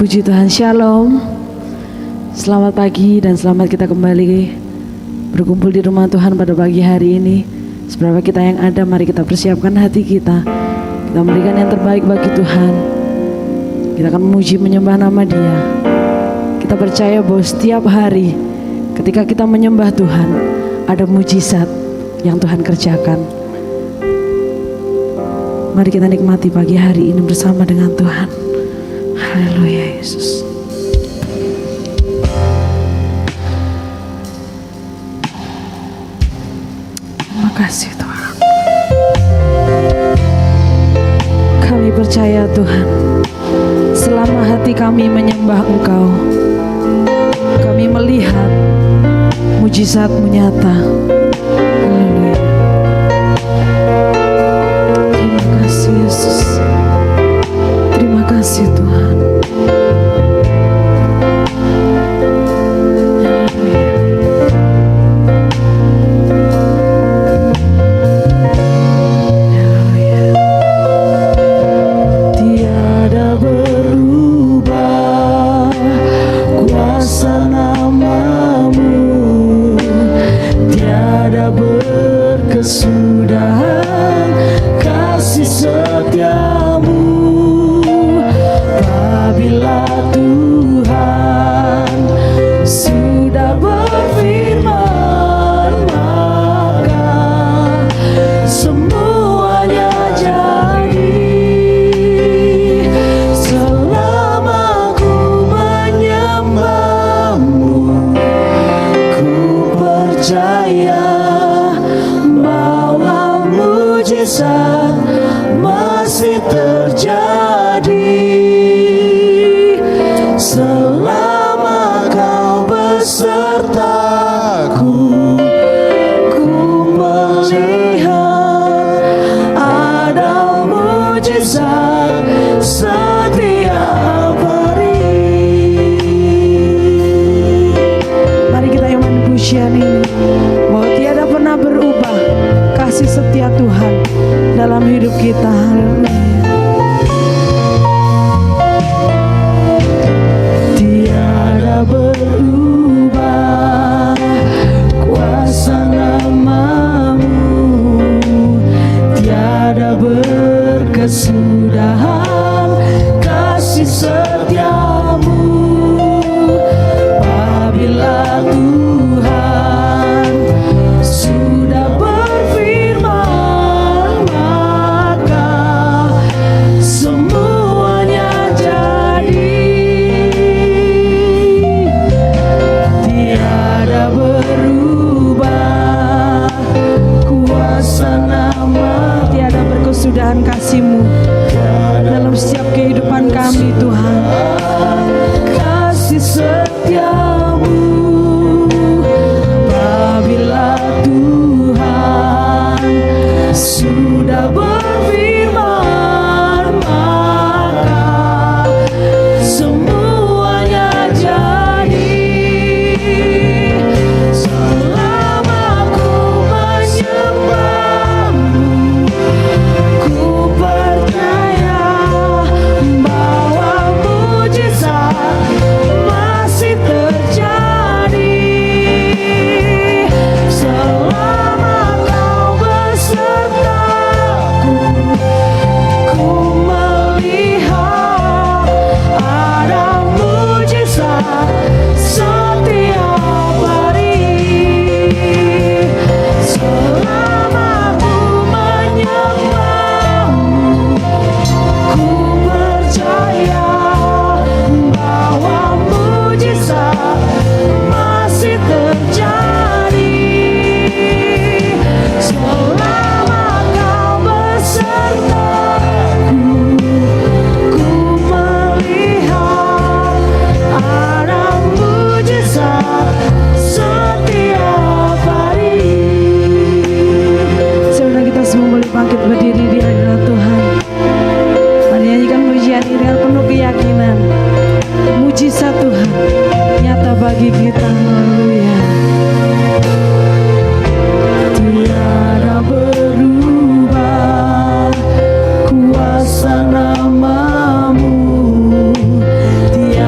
Puji Tuhan, Shalom. Selamat pagi dan selamat kita kembali berkumpul di rumah Tuhan pada pagi hari ini. Seberapa kita yang ada, mari kita persiapkan hati kita. Kita memberikan yang terbaik bagi Tuhan. Kita akan memuji menyembah nama Dia. Kita percaya bahwa setiap hari ketika kita menyembah Tuhan, ada mujizat yang Tuhan kerjakan. Mari kita nikmati pagi hari ini bersama dengan Tuhan. Haleluya Yesus. Terima kasih Tuhan. Kami percaya Tuhan, selama hati kami menyembah Engkau, kami melihat mujizat-Mu nyata. Haleluya. Terima kasih Yesus. Terima kasih Tuhan. Tiada berubah kuasa nama-Mu, tiada berkesudahan kasih setia-Mu. Apabila Tuhan sudah berfirman, maka semuanya jadi. Selama ku menyembah-Mu, ku percaya bahwa mujizat masih terjadi. Selama Kau besertaku, ku melihat ada mujizat setiap hari. Mari kita iman pujian ini, bahwa tiada pernah berubah kasih setia Tuhan dalam hidup kita. Berubah kuasa nama-Mu, tiada berkesudahan kasih setia-Mu. Apabila Tuhan sudah berfirman, maka semuanya jadi. Berubah kuasa nama, tiada berkesudahan kasih-Mu dalam setiap kehidupan kami Tuhan. Kasih setia-Mu, apabila Tuhan sudah berfirman, maka semuanya jadi. Bangkit berdiri di hadirat Tuhan. Mari nyanyikan pujian ini dengan penuh keyakinan. Mujizat Tuhan nyata bagi kita. Haleluya. Tiada berubah kuasa nama-Mu, tiada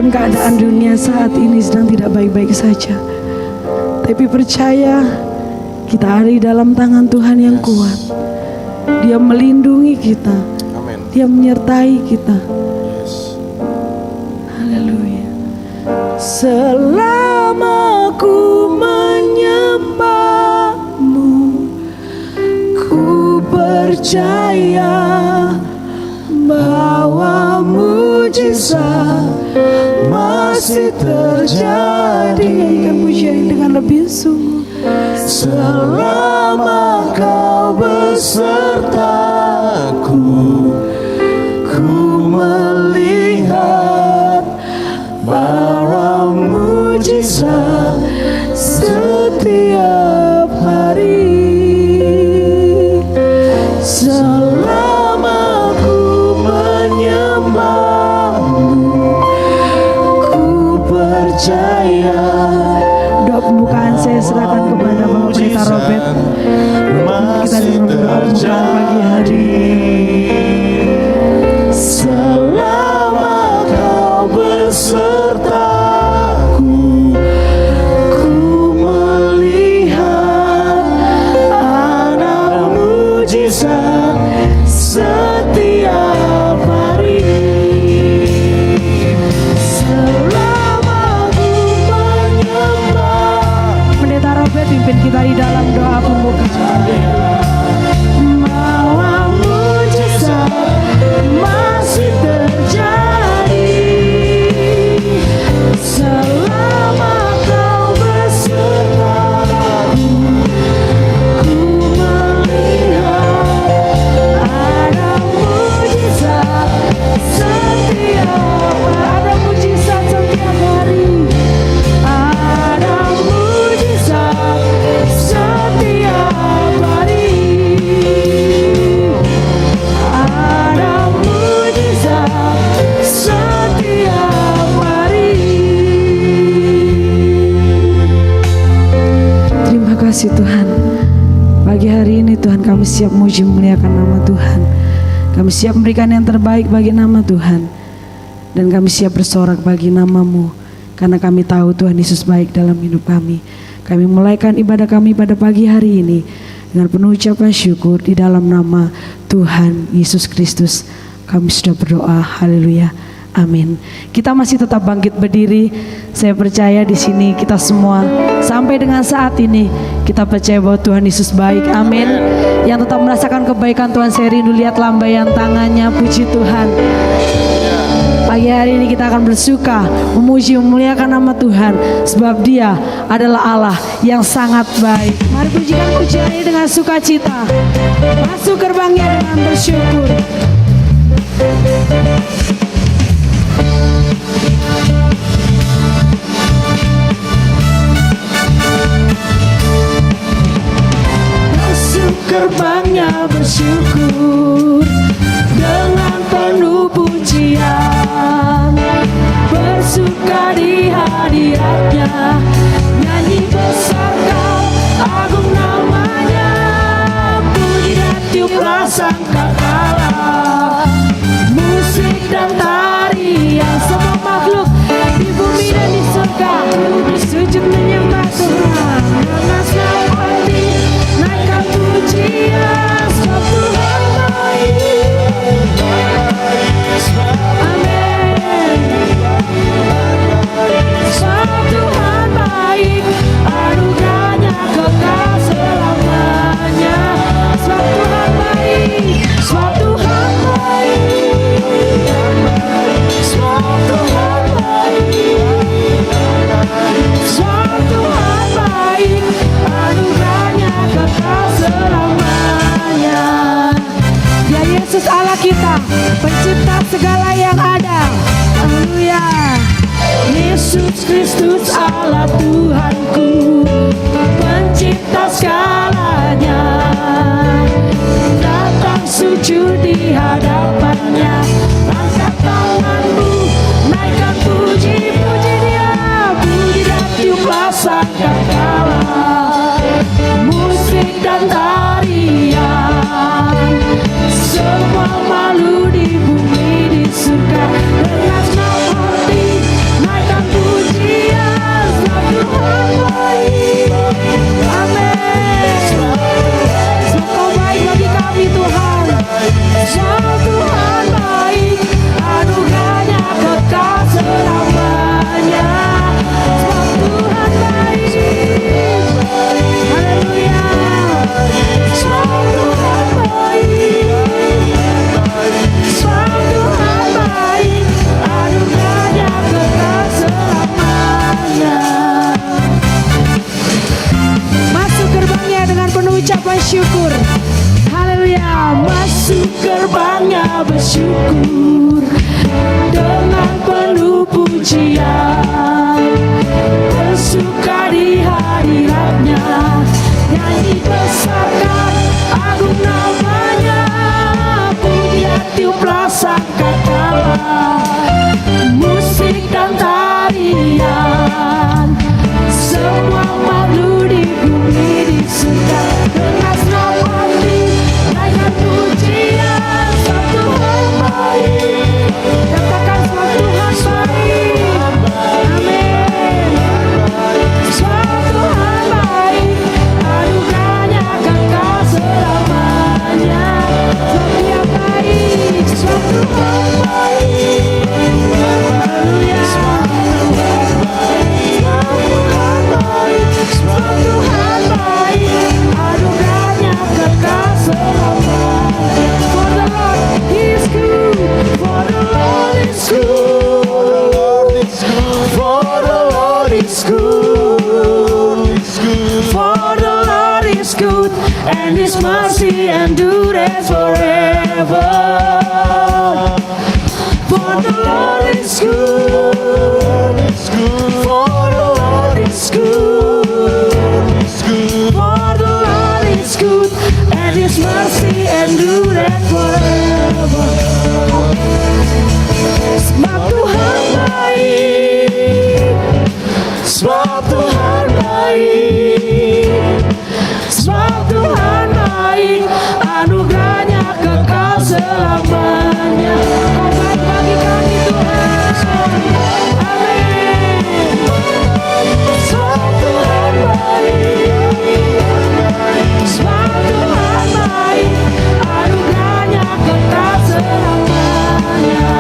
Walaupun keadaan dunia saat ini sedang tidak baik-baik saja, tapi percaya kita ada di dalam tangan Tuhan yang kuat. Dia melindungi kita. Dia menyertai kita. Haleluya. Selama ku menyembahmu, ku percaya bahwa mujizat masih terjadi. Nyanyikan pujian dengan lebih sungguh. Selama kau besertaku, ku melihat bara mujizat setiap hari. Selama ku menyembahmu, ku percaya. Doa pembukaan saya serahkan kepada Bapak Pendeta Robert. Kita berdoa pembukaan pagi hari. Selama kau besertaku, ku melihat ada mujizat setiap hari. Selama ku menyembah. Pendeta Robert pimpin kita di dalam doa pembukaan. Bahwa mujizat masih terjadi. Selama kau besertaku, ku melihat ada mujizat setiap hari. Ada mujizat setiap hari. Ada mujizat setiap hari. Terima kasih Tuhan. Pagi hari ini Tuhan kami siap muji memuliakan nama Tuhan. Kami siap memberikan yang terbaik bagi nama Tuhan. Dan kami siap bersorak bagi nama-Mu. Karena kami tahu Tuhan Yesus baik dalam hidup kami. Kami mulaikan ibadah kami pada pagi hari ini dengan penuh ucapan syukur di dalam nama Tuhan Yesus Kristus. Kami sudah berdoa. Haleluya. Amin. Kita masih tetap bangkit berdiri. Saya percaya di sini kita semua sampai dengan saat ini kita percaya bahwa Tuhan Yesus baik. Amin. Yang tetap merasakan kebaikan Tuhan, saya rindu lihat lambaian tangannya. Puji Tuhan. Pagi hari ini kita akan bersuka memuji memuliakan nama Tuhan, sebab Dia adalah Allah yang sangat baik. Mari pujikan pujian ini dengan sukacita. Masuk gerbangnya dengan bersyukur. Masuk gerbangnya bersyukur dengan penuh pujian, bersuka di hadiratnya, nyanyi besar kau agung namanya, puji dan tiuplah sangkakala, musik dan tarian semua makhluk di bumi dan di surga bersujud menyembah Tuhan dengan senang hati, naikkan pujian sebab Tuhan baik. Amin. Sebab Tuhan baik, anugerahnya kekal selamanya. Sebab Tuhan baik, sebab Tuhan baik, sebab Tuhan baik, sebab Tuhan baik, anugerahnya kekal selamanya. Ya Yesus Allah kita, pencipta segala yang ada. Haleluya. Yesus Kristus Allah Tuhanku, pencipta segalanya. Datang sujud di hadapannya, angkat tanganmu, naikkan puji-puji Dia, puji dan tiuplah sangkakala, musik dan tarian, semua malu di bumi di surga dengan senang hati, bersyukur. Haleluya. Masuk gerbangnya bersyukur dengan penuh pujian, bersuka di hadiratnya, nyanyi besarkan agung namanya, punya tiuplah sangkakala, musik dan tarian, semua makhluk di bumi di surga dengan senang hati naikkan pujian. Sebab Tuhan baik, katakan sebab Tuhan baik. Amin. Sebab Tuhan baik, anugerahnya kekal selamanya. Sebab Dia baik, sebab Tuhan baik. Haleluya. Sebab Tuhan baik, sebab Tuhan baik, anugerahnya kekal selamanya. For the Lord is good, for the Lord is good, for the Lord is good, for the Lord is good, and His mercy endureth forever. For the Lord is good, for the Lord is good, for the Lord is good, and His mercy endureth forever. Sebab Tuhan baik, sebab Tuhan baik, sebab Tuhan baik, anugerahnya kekal selamanya. Kau baik bagi kami Tuhan. Amin. Sebab Tuhan baik, sebab Tuhan baik, anugerahnya kekal selamanya.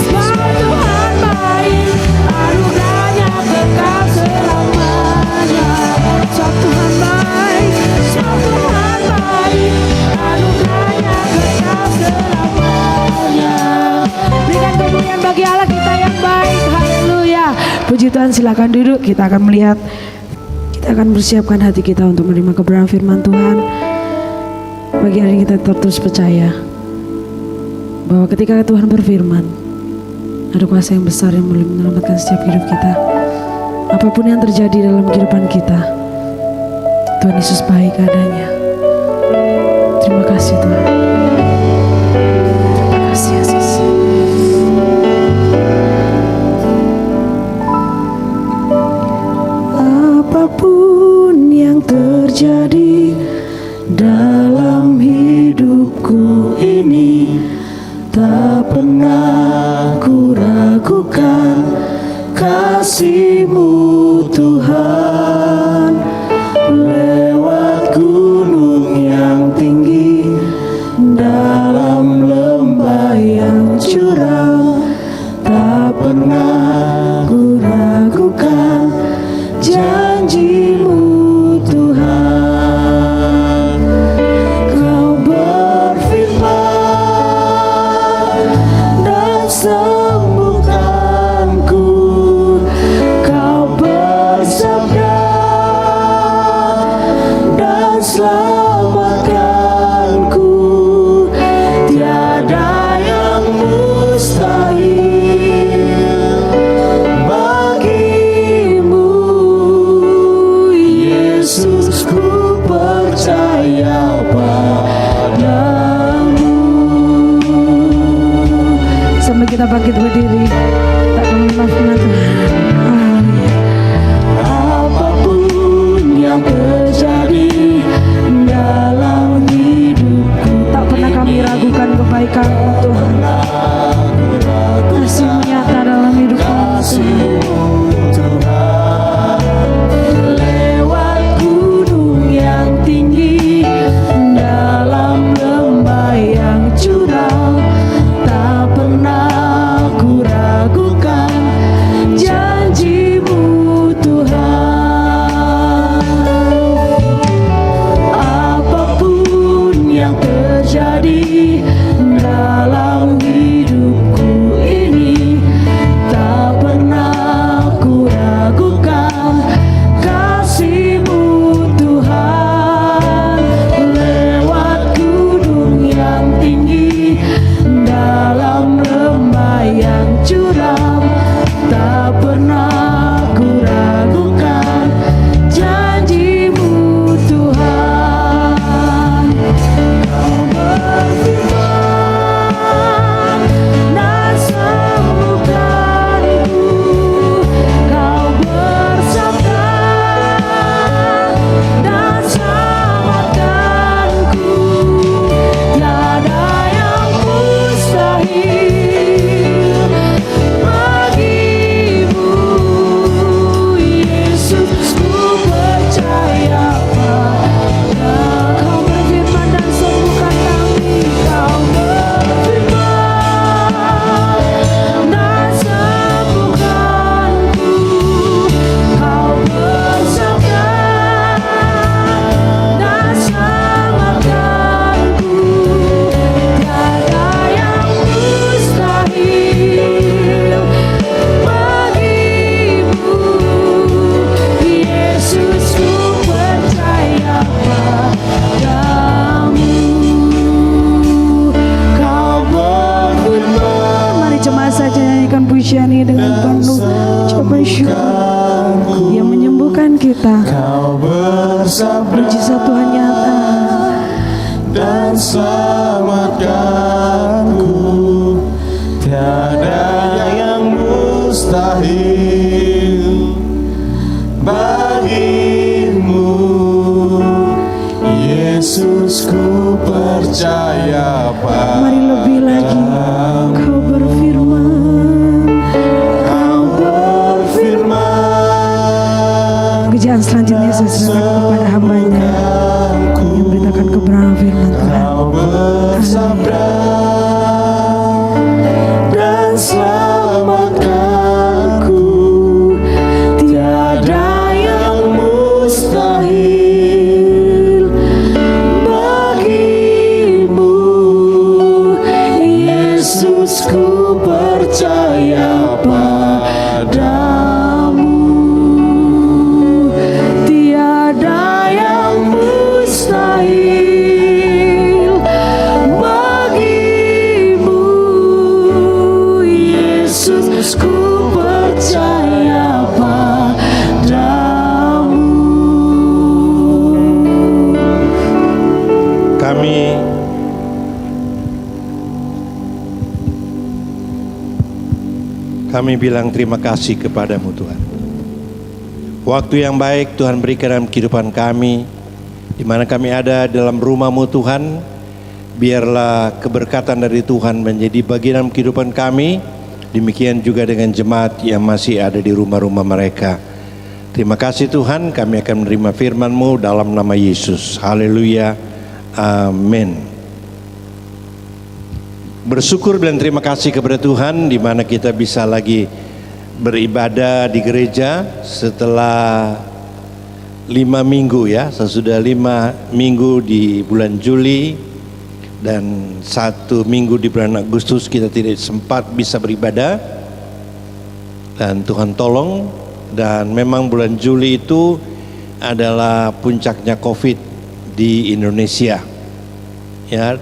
Sebab Tuhan baik, anugerahnya kekal selamanya. Sebab Tuhan baik, sebab Tuhan baik, anugerahnya kekal selamanya. Berikan kemuliaan bagi Allah kita yang baik. Haleluya. Puji Tuhan, silakan duduk. Kita akan melihat, kita akan bersiapkan hati kita untuk menerima kebenaran firman Tuhan. Bagi hari ini kita tetap terus percaya bahwa ketika Tuhan berfirman, ada kuasa yang besar yang boleh menyelamatkan setiap hidup kita. Apapun yang terjadi dalam kehidupan kita, Tuhan Yesus baik adanya. Terima kasih Tuhan. Terima kasih Yesus. Apapun yang terjadi dalam hidupku ini, tak pernah ku ragukan kasih-Mu Tuhan. Lewat gunung yang tinggi, dalam lembah yang curam, tak pernah ku ragukan janji-Mu Tuhan. Kau berfirman dan sembuhkanku, Kau bersabda dan selamatkanku. Tiada yang mustahil bagimu, Yesus, ku percaya padamu. Sampai kita bangkit berdiri, tak akan maafkan Tuhan. Apapun yang terjadi dalam hidupku, tak pernah kami ragukan kebaikan Tuhan. Kasih-Mu nyata dalam hidup kami. Lewat gunung yang tinggi, dalam lembah yang curam, tak pernah ku ragukan janji curam, tak pernah ku ragukan janji-Mu Tuhan. Kau berfirman dan sembuhkanku, Kau bersabda dan selamatkanku. Tiada yang mustahil bagimu, Yesus, ku percaya pada Kau berfirman dan sembuhkan kami. Kau berfirman dan sembuhkanku, Kau bersabda dan selamatkanku. Tiada yang mustahil bagimu, Yesus, ku percaya padamu. Kau berfirman. Mari jemaat saja nyanyikan pujian ini dengan penuh ucapan syukur. Dia menyembuhkan kita. Kau bersabda Mujizat Tuhan nyata. dan selamatkanku. Tiada yang mustahil bagimu, Yesus, ku percaya Mari lebih lagi. Kau berfirman. Kau berfirman. Pekerjaan selanjutnya saya serahkan kepada hamba-Nya yang memberitakan kebenaran firman Tuhan. Kau bersabda dan selamatkanku. Tiada yang mustahil bagimu, Yesus, ku percaya padamu. Tiada yang mustahil bagimu, Yesus, ku percaya padamu. Kami bilang terima kasih kepadamu Tuhan. Waktu yang baik Tuhan berikan dalam kehidupan kami, di mana kami ada dalam rumah-Mu Tuhan. Biarlah keberkatan dari Tuhan menjadi bagian dalam kehidupan kami. Demikian juga dengan jemaat yang masih ada di rumah-rumah mereka. Terima kasih Tuhan, kami akan menerima firman-Mu dalam nama Yesus. Haleluya, amin. Bersyukur dan terima kasih kepada Tuhan di mana kita bisa lagi beribadah di gereja setelah 5 minggu ya. Sesudah 5 minggu di bulan Juli dan 1 minggu di bulan Agustus kita tidak sempat bisa beribadah. Dan Tuhan tolong, dan memang bulan Juli itu adalah puncaknya COVID di Indonesia. Ya,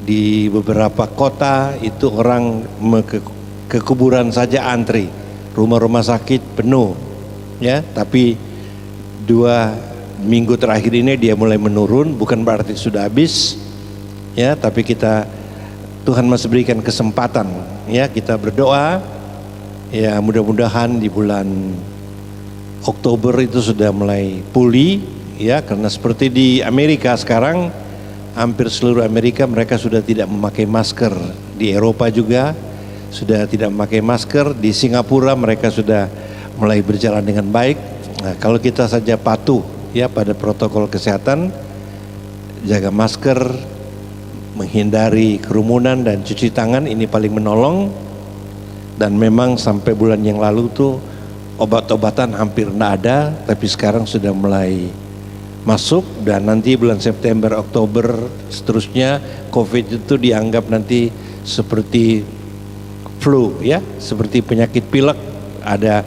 di beberapa kota itu orang ke kuburan saja antri, rumah-rumah sakit penuh, ya. Tapi 2 minggu terakhir ini dia mulai menurun, bukan berarti sudah habis, ya. Tapi Tuhan masih berikan kesempatan, ya. Kita berdoa, ya. Mudah-mudahan di bulan Oktober itu sudah mulai pulih, ya. Karena seperti di Amerika sekarang, hampir seluruh Amerika mereka sudah tidak memakai masker. Di Eropa juga sudah tidak memakai masker. Di Singapura mereka sudah mulai berjalan dengan baik. Nah, kalau kita saja patuh ya pada protokol kesehatan, jaga masker, menghindari kerumunan dan cuci tangan, ini paling menolong. Dan memang sampai bulan yang lalu tuh obat-obatan hampir tidak ada, tapi sekarang sudah mulai masuk, dan nanti bulan September, Oktober seterusnya COVID itu dianggap nanti seperti flu ya, seperti penyakit pilek, ada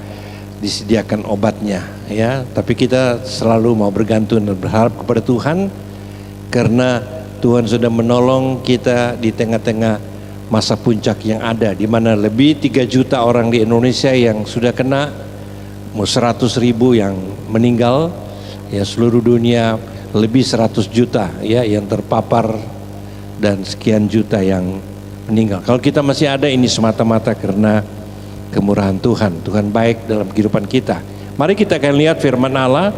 disediakan obatnya ya. Tapi kita selalu mau bergantung dan berharap kepada Tuhan, karena Tuhan sudah menolong kita di tengah-tengah masa puncak yang ada, di mana lebih 3 juta orang di Indonesia yang sudah kena, 100.000 yang meninggal, ya seluruh dunia lebih 100 juta ya yang terpapar dan sekian juta yang meninggal. Kalau kita masih ada, ini semata-mata karena kemurahan Tuhan. Tuhan baik dalam kehidupan kita. Mari kita akan lihat firman Allah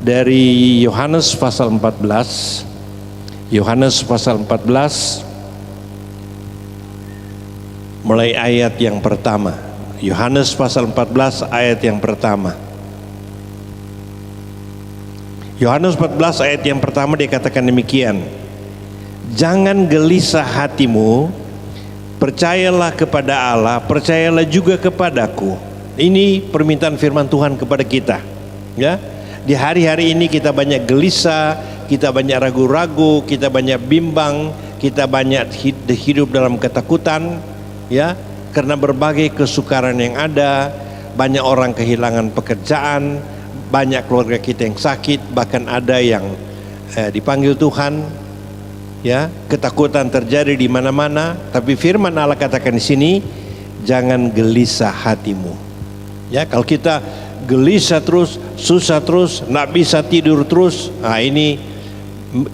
dari Yohanes pasal 14. Yohanes pasal 14 mulai ayat yang pertama. Yohanes pasal 14 ayat yang pertama. Yohanes 14 ayat yang pertama dikatakan demikian. Jangan gelisah hatimu, percayalah kepada Allah, percayalah juga kepadaku. Ini permintaan firman Tuhan kepada kita. Ya, di hari-hari ini kita banyak gelisah, kita banyak ragu-ragu, kita banyak bimbang, kita banyak hidup dalam ketakutan. Ya, karena berbagai kesukaran yang ada, banyak orang kehilangan pekerjaan, banyak keluarga kita yang sakit, bahkan ada yang dipanggil Tuhan. Ya, ketakutan terjadi di mana-mana. Tapi firman Allah katakan di sini, jangan gelisah hatimu. Ya, kalau kita gelisah terus, susah terus, nggak bisa tidur terus, nah ini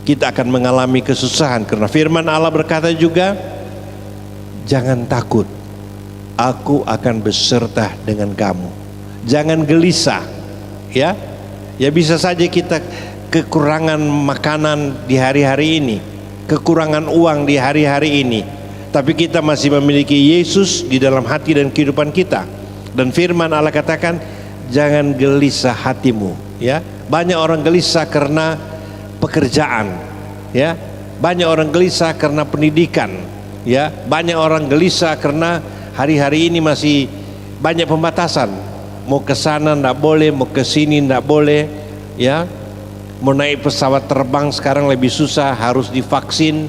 kita akan mengalami kesusahan. Karena firman Allah berkata juga, jangan takut, aku akan beserta dengan kamu. Jangan gelisah. Ya, ya bisa saja kita kekurangan makanan di hari-hari ini, kekurangan uang di hari-hari ini, tapi kita masih memiliki Yesus di dalam hati dan kehidupan kita. Dan firman Allah katakan, jangan gelisah hatimu. Ya, banyak orang gelisah karena pekerjaan. Ya, banyak orang gelisah karena pendidikan. Ya, banyak orang gelisah karena hari-hari ini masih banyak pembatasan. Mau ke sana enggak boleh, mau ke sini enggak boleh. Ya, mau naik pesawat terbang sekarang lebih susah, harus divaksin.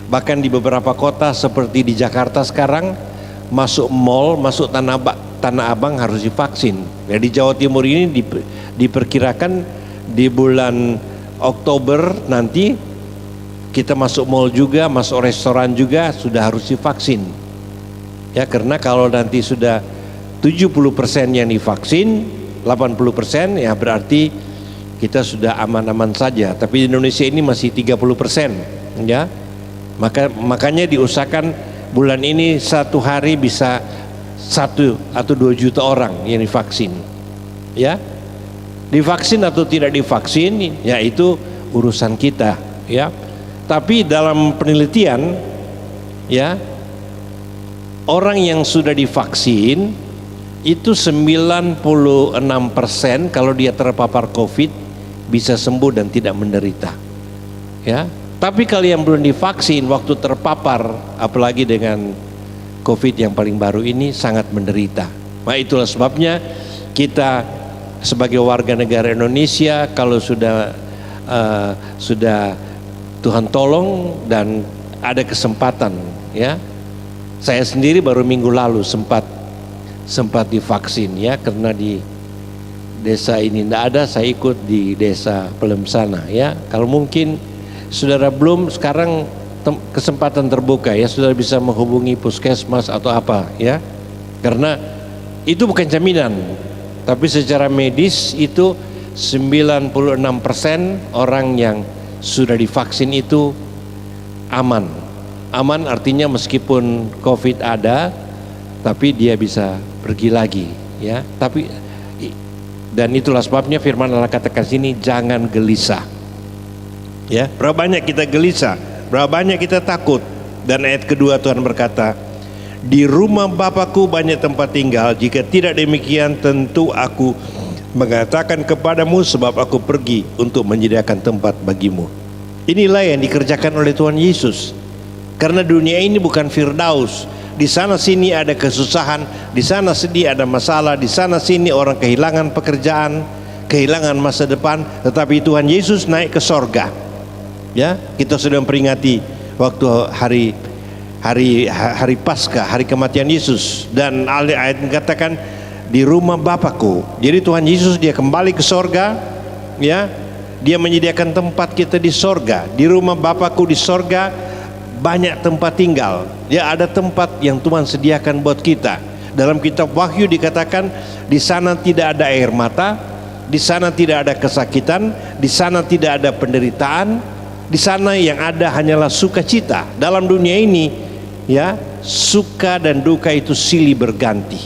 Bahkan di beberapa kota seperti di Jakarta sekarang, masuk mall, masuk Tanah Abang harus divaksin. Ya, di Jawa Timur ini diperkirakan di bulan Oktober nanti kita masuk mall juga, masuk restoran juga sudah harus divaksin. Ya, karena kalau nanti sudah 70% yang divaksin, 80% ya berarti kita sudah aman-aman saja. Tapi di Indonesia ini masih 30%. Ya, makanya diusahakan bulan ini satu hari bisa 1 atau 2 juta orang yang divaksin. Ya, divaksin atau tidak divaksin, ya itu urusan kita. Ya, tapi dalam penelitian, ya, orang yang sudah divaksin itu 96% kalau dia terpapar COVID bisa sembuh dan tidak menderita. Ya, tapi kalau yang belum divaksin waktu terpapar, apalagi dengan COVID yang paling baru ini, sangat menderita. Nah, itulah sebabnya kita sebagai warga negara Indonesia, kalau sudah Tuhan tolong dan ada kesempatan, ya. Saya sendiri baru minggu lalu sempat divaksin, ya, karena di desa ini tidak ada, saya ikut di desa Pelem sana, ya. Kalau mungkin saudara belum, sekarang kesempatan terbuka, ya, saudara bisa menghubungi puskesmas atau apa, ya, karena itu bukan jaminan, tapi secara medis itu 96% orang yang sudah divaksin itu aman. Aman artinya meskipun COVID ada, tapi dia bisa pergi lagi, ya. Tapi dan itulah sebabnya firman Allah katakan sini, jangan gelisah. Ya, berapa banyak kita gelisah, berapa banyak kita takut. Dan ayat kedua Tuhan berkata, di rumah Bapakku banyak tempat tinggal, jika tidak demikian tentu aku mengatakan kepadamu, sebab aku pergi untuk menyediakan tempat bagimu. Inilah yang dikerjakan oleh Tuhan Yesus. Karena dunia ini bukan firdaus. Di sana sini ada kesusahan, di sana sini ada masalah, di sana sini orang kehilangan pekerjaan, kehilangan masa depan. Tetapi Tuhan Yesus naik ke sorga. Ya, kita sudah memperingati waktu hari Paskah, hari kematian Yesus, dan ayat mengatakan di rumah Bapakku. Jadi Tuhan Yesus dia kembali ke sorga, ya, dia menyediakan tempat kita di sorga, di rumah Bapakku di sorga banyak tempat tinggal. Ya, ada tempat yang Tuhan sediakan buat kita. Dalam kitab Wahyu dikatakan di sana tidak ada air mata, di sana tidak ada kesakitan, di sana tidak ada penderitaan, di sana yang ada hanyalah sukacita. Dalam dunia ini ya, suka dan duka itu silih berganti.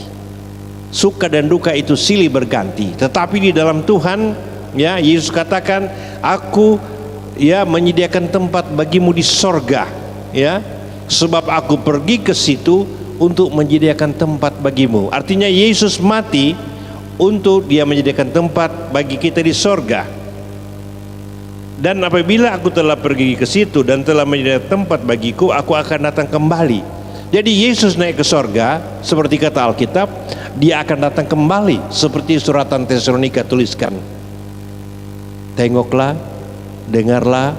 Suka dan duka itu silih berganti. Tetapi di dalam Tuhan, ya, Yesus katakan, aku ya menyediakan tempat bagimu di sorga, ya, sebab aku pergi ke situ untuk menyediakan tempat bagimu. Artinya Yesus mati untuk dia menyediakan tempat bagi kita di sorga. Dan apabila aku telah pergi ke situ dan telah menyediakan tempat bagiku, aku akan datang kembali. Jadi Yesus naik ke sorga, seperti kata Alkitab, dia akan datang kembali, seperti suratan Tesalonika tuliskan. Tengoklah, dengarlah,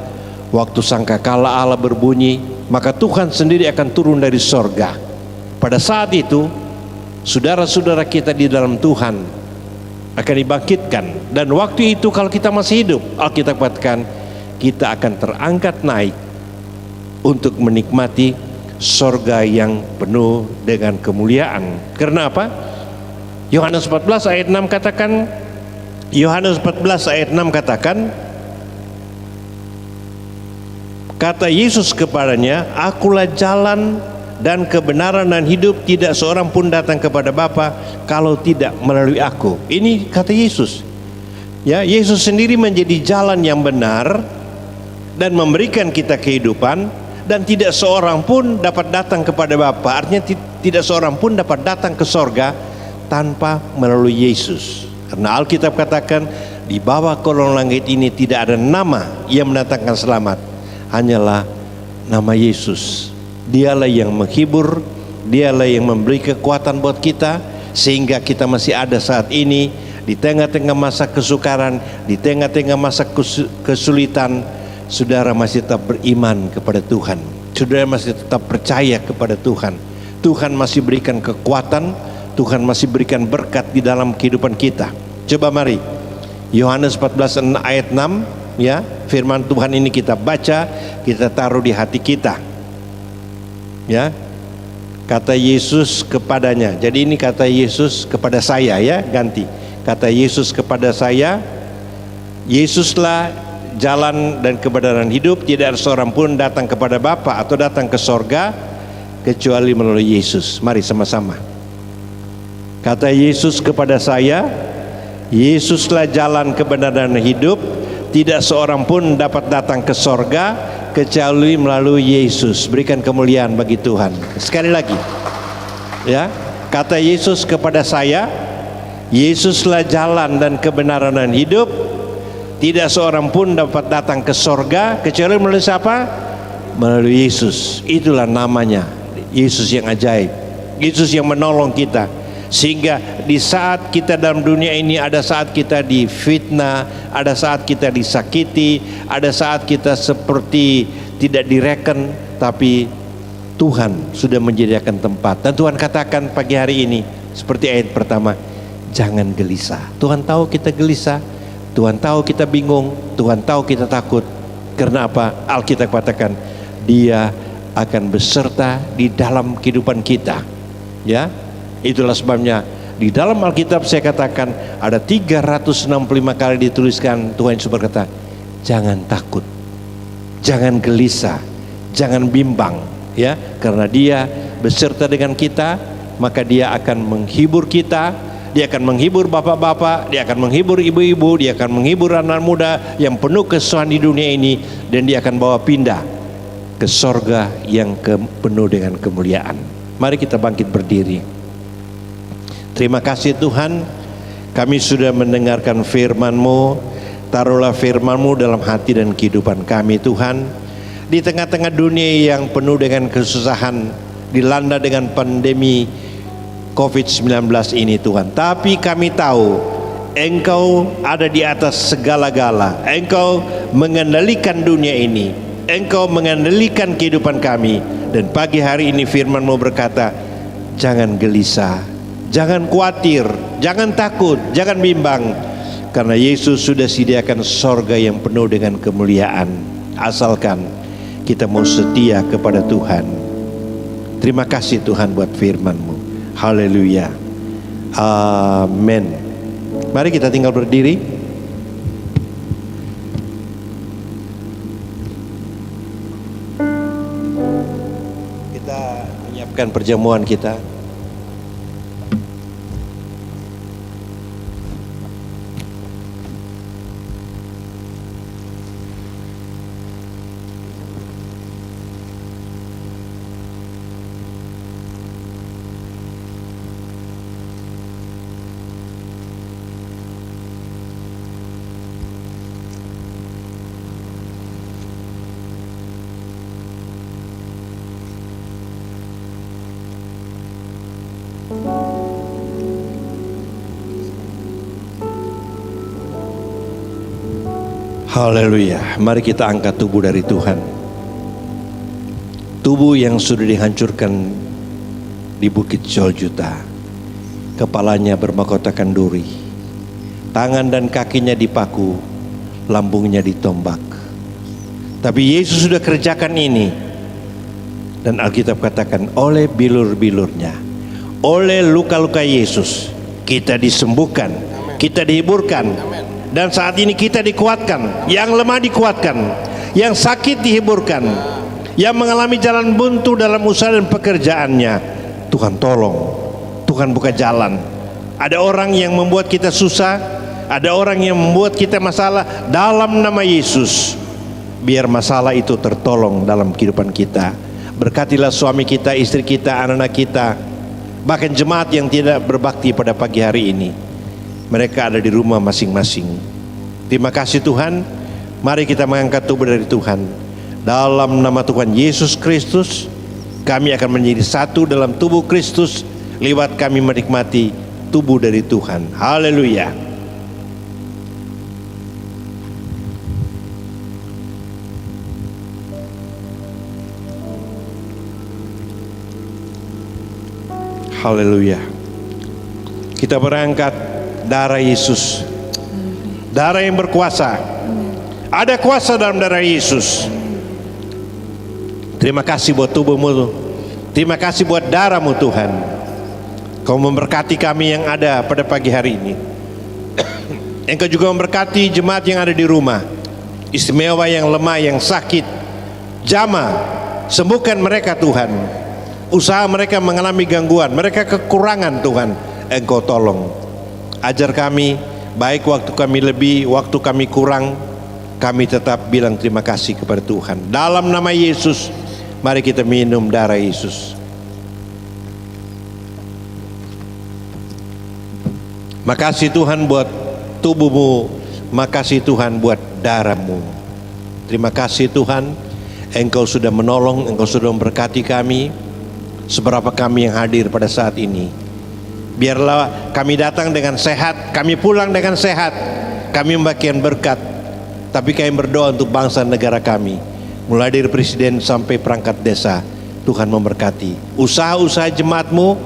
waktu sangkakala Allah berbunyi, maka Tuhan sendiri akan turun dari sorga. Pada saat itu, saudara-saudara kita di dalam Tuhan akan dibangkitkan. Dan waktu itu kalau kita masih hidup, Alkitab katakan, kita akan terangkat naik untuk menikmati sorga yang penuh dengan kemuliaan. Karena apa? Yohanes 14 ayat 6 katakan, Yohanes 14 ayat 6 katakan, kata Yesus kepadanya, akulah jalan dan kebenaran dan hidup, tidak seorang pun datang kepada Bapa kalau tidak melalui aku. Ini kata Yesus. Ya, Yesus sendiri menjadi jalan yang benar dan memberikan kita kehidupan. Dan tidak seorang pun dapat datang kepada Bapa. Artinya tidak seorang pun dapat datang ke sorga tanpa melalui Yesus. Karena Alkitab katakan, di bawah kolong langit ini tidak ada nama yang mendatangkan selamat, hanyalah nama Yesus. Dialah yang menghibur, dialah yang memberi kekuatan buat kita, sehingga kita masih ada saat ini di tengah-tengah masa kesukaran, di tengah-tengah masa kesulitan. Saudara masih tetap beriman kepada Tuhan, saudara masih tetap percaya kepada Tuhan. Tuhan masih berikan kekuatan, Tuhan masih berikan berkat di dalam kehidupan kita. Coba mari Yohanes 14 ayat 6, ya, firman Tuhan ini kita baca, kita taruh di hati kita. Ya, kata Yesus kepadanya. Jadi ini kata Yesus kepada saya, ya, ganti. Kata Yesus kepada saya, Yesuslah jalan dan kebenaran hidup, tidak ada seorang pun datang kepada Bapa atau datang ke sorga kecuali melalui Yesus. Mari sama-sama. Kata Yesus kepada saya, Yesuslah jalan kebenaran dan hidup, tidak seorang pun dapat datang ke sorga kecuali melalui Yesus. Berikan kemuliaan bagi Tuhan. Sekali lagi, ya, kata Yesus kepada saya, Yesuslah jalan dan kebenaran dan hidup, tidak seorang pun dapat datang ke sorga kecuali melalui siapa? Melalui Yesus. Itulah namanya, Yesus yang ajaib, Yesus yang menolong kita. Sehingga di saat kita dalam dunia ini, ada saat kita difitnah, ada saat kita disakiti, ada saat kita seperti tidak direken, tapi Tuhan sudah menyediakan tempat. Dan Tuhan katakan pagi hari ini seperti ayat pertama, jangan gelisah. Tuhan tahu kita gelisah, Tuhan tahu kita bingung, Tuhan tahu kita takut. Karena apa? Alkitab katakan, Dia akan beserta di dalam kehidupan kita. Ya, itulah sebabnya di dalam Alkitab saya katakan ada 365 kali dituliskan Tuhan Yesus berkata, jangan takut, jangan gelisah, jangan bimbang, ya, karena Dia beserta dengan kita, maka Dia akan menghibur kita. Dia akan menghibur bapak-bapak, Dia akan menghibur ibu-ibu, Dia akan menghibur anak muda yang penuh kesusahan di dunia ini, dan Dia akan bawa pindah ke sorga yang penuh dengan kemuliaan. Mari kita bangkit berdiri. Terima kasih Tuhan, kami sudah mendengarkan firman-Mu. Taruhlah firman-Mu dalam hati dan kehidupan kami Tuhan. Di tengah-tengah dunia yang penuh dengan kesusahan, dilanda dengan pandemi COVID-19 ini Tuhan, tapi kami tahu Engkau ada di atas segala-gala. Engkau mengendalikan dunia ini, Engkau mengendalikan kehidupan kami. Dan pagi hari ini firman-Mu berkata, jangan gelisah, jangan khawatir, jangan takut, jangan bimbang, karena Yesus sudah sediakan sorga yang penuh dengan kemuliaan. Asalkan kita mau setia kepada Tuhan. Terima kasih Tuhan buat firman-Mu. Haleluya. Amin. Mari kita tinggal berdiri. Kita menyiapkan perjamuan kita. Haleluya. Mari kita angkat tubuh dari Tuhan. Tubuh yang sudah dihancurkan di Bukit Golgota. Kepalanya bermahkotakan duri, tangan dan kakinya dipaku, lambungnya ditombak. Tapi Yesus sudah kerjakan ini. Dan Alkitab katakan oleh bilur-bilurnya, oleh luka-luka Yesus kita disembuhkan, kita dihiburkan. Dan saat ini kita dikuatkan, yang lemah dikuatkan, yang sakit dihiburkan, yang mengalami jalan buntu dalam usaha dan pekerjaannya. Tuhan tolong, Tuhan buka jalan. Ada orang yang membuat kita susah, ada orang yang membuat kita masalah. Dalam nama Yesus, biar masalah itu tertolong dalam kehidupan kita. Berkatilah suami kita, istri kita, anak-anak kita, bahkan jemaat yang tidak berbakti pada pagi hari ini. Mereka ada di rumah masing-masing. Terima kasih Tuhan. Mari kita mengangkat tubuh dari Tuhan. Dalam nama Tuhan Yesus Kristus, kami akan menjadi satu dalam tubuh Kristus lewat kami menikmati tubuh dari Tuhan. Haleluya. Haleluya. Kita berangkat darah Yesus, darah yang berkuasa. Ada kuasa dalam darah Yesus. Terima kasih buat tubuhmu, terima kasih buat darahmu Tuhan. Kau memberkati kami yang ada pada pagi hari ini. Engkau juga memberkati jemaat yang ada di rumah, istimewa yang lemah, yang sakit. Jamah, sembuhkan mereka Tuhan. Usaha mereka mengalami gangguan, mereka kekurangan Tuhan, Engkau tolong. Ajar kami, baik waktu kami lebih, waktu kami kurang, kami tetap bilang terima kasih kepada Tuhan. Dalam nama Yesus, mari kita minum darah Yesus. Makasih Tuhan buat tubuhmu, makasih Tuhan buat darahmu. Terima kasih Tuhan, Engkau sudah menolong, Engkau sudah memberkati kami. Seberapa kami yang hadir pada saat ini, biarlah kami datang dengan sehat, kami pulang dengan sehat, kami membagikan berkat. Tapi kami berdoa untuk bangsa negara kami, mulai dari presiden sampai perangkat desa. Tuhan memberkati usaha-usaha jemaatmu,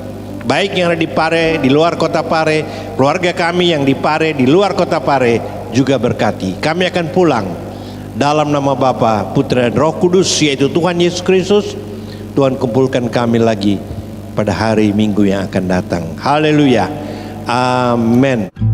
baik yang ada di Pare, di luar kota Pare, keluarga kami yang di Pare, di luar kota Pare juga berkati. Kami akan pulang dalam nama Bapa, Putra dan Roh Kudus, yaitu Tuhan Yesus Kristus. Tuhan kumpulkan kami lagi pada hari Minggu yang akan datang. Haleluya. Amin.